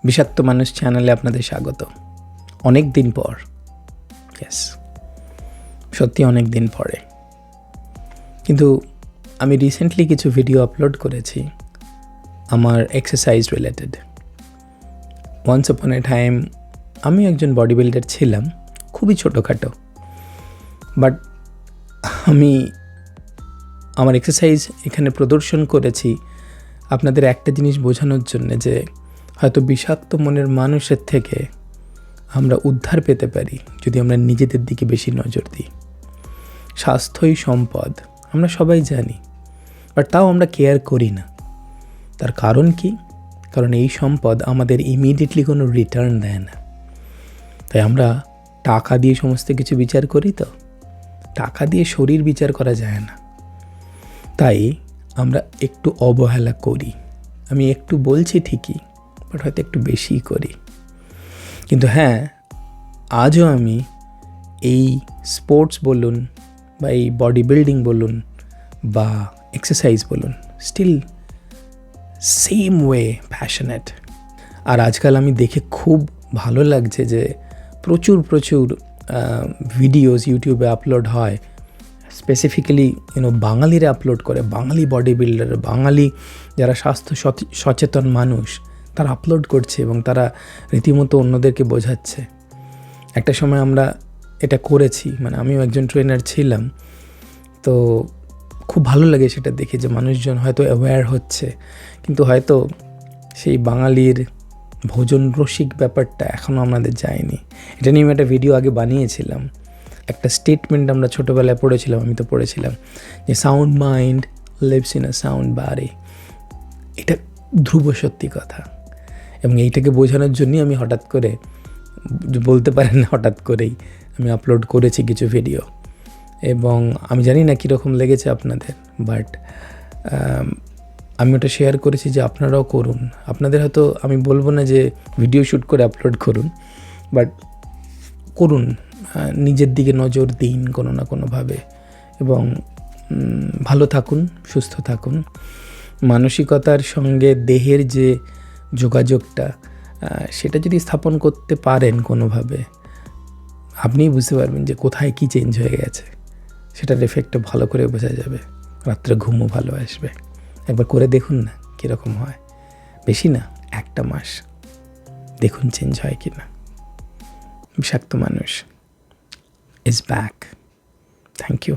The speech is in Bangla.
বিষাক্ত মানুষ চ্যানেলে আপনাদের স্বাগত। অনেক দিন পর, ইয়েস, সত্যি অনেক দিন পরে। কিন্তু আমি রিসেন্টলি কিছু ভিডিও আপলোড করেছি আমার এক্সারসাইজ রিলেটেড। ওয়ান্স আপন এ টাইম আমি একজন বডি বিল্ডার ছিলাম, খুবই ছোটোখাটো, বাট আমি আমার এক্সারসাইজ এখানে প্রদর্শন করেছি আপনাদের একটা জিনিস বোঝানোর জন্য, যে হয়তো বিষাক্ত মনের মানুষের থেকে আমরা উদ্ধার পেতে পারি যদি আমরা নিজেদের দিকে বেশি নজর দিই। স্বাস্থ্যই সম্পদ, আমরা সবাই জানি, বাট তাও আমরা কেয়ার করি না। তার কারণ কি? কারণ এই সম্পদ আমাদের ইমিডিয়েটলি কোনো রিটার্ন দেয় না। তাই আমরা টাকা দিয়ে সমস্ত কিছু বিচার করি, তো টাকা দিয়ে শরীর বিচার করা যায় না। তাই আমরা একটু অবহেলা করি। আমি একটু বলছি ঠিকই, বাট হয়তো একটু বেশিই করি। কিন্তু হ্যাঁ, আজও আমি এই স্পোর্টস বলুন বা এই বডি বিল্ডিং বলুন বা এক্সারসাইজ বলুন, স্টিল সেম ওয়ে প্যাশনেট। আর আজকাল আমি দেখে খুব ভালো লাগছে যে প্রচুর ভিডিওস ইউটিউবে আপলোড হয়, স্পেসিফিক্যালি বাঙালিরা আপলোড করে, বাঙালি বডি বিল্ডার, বাঙালি যারা স্বাস্থ্য সচেতন মানুষ, তারা আপলোড করছে এবং তারা রীতিমতো অন্যদেরকে বোঝাচ্ছে। একটা সময় আমরা এটা করেছি, মানে আমিও একজন ট্রেনার ছিলাম, তো খুব ভালো লাগে সেটা দেখে যে মানুষজন হয়তো অ্যাওয়্যার হচ্ছে, কিন্তু হয়তো সেই বাঙালির ভোজন রসিক ব্যাপারটা এখনও আমাদের যায়নি। এটা নিয়ে আমি একটা ভিডিও আগে বানিয়েছিলাম। একটা স্টেটমেন্ট আমরা ছোটোবেলায় পড়েছিলাম, আমি তো পড়েছিলাম যে sound mind lives in a sound body. এটা ধ্রুব সত্যি কথা, এবং এইটাকে বোঝানোর জন্যই আমি হঠাৎ করে, বলতে পারেন হঠাৎ করেই আমি আপলোড করেছি কিছু ভিডিও। এবং আমি জানি না কীরকম লেগেছে আপনাদের, বাট আমি ওটা শেয়ার করেছি যে আপনারাও করুন। আপনাদের হয়তো আমি বলবো না যে ভিডিও শ্যুট করে আপলোড করুন, বাট করুন, নিজের দিকে নজর দিন কোনো না কোনোভাবে, এবং ভালো থাকুন, সুস্থ থাকুন। মানসিকতার সঙ্গে দেহের যে যোগাযোগটা, সেটা যদি স্থাপন করতে পারেন কোনোভাবে, আপনিই বুঝতে পারবেন যে কোথায় কী চেঞ্জ হয়ে গেছে। সেটার এফেক্টটা ভালো করে বোঝা যাবে, রাত্রে ঘুমও ভালো আসবে। একবার করে দেখুন না কীরকম হয়। বেশি না, 1 মাস দেখুন চেঞ্জ হয় কি না। বিষাক্ত মানুষ is back. Thank you.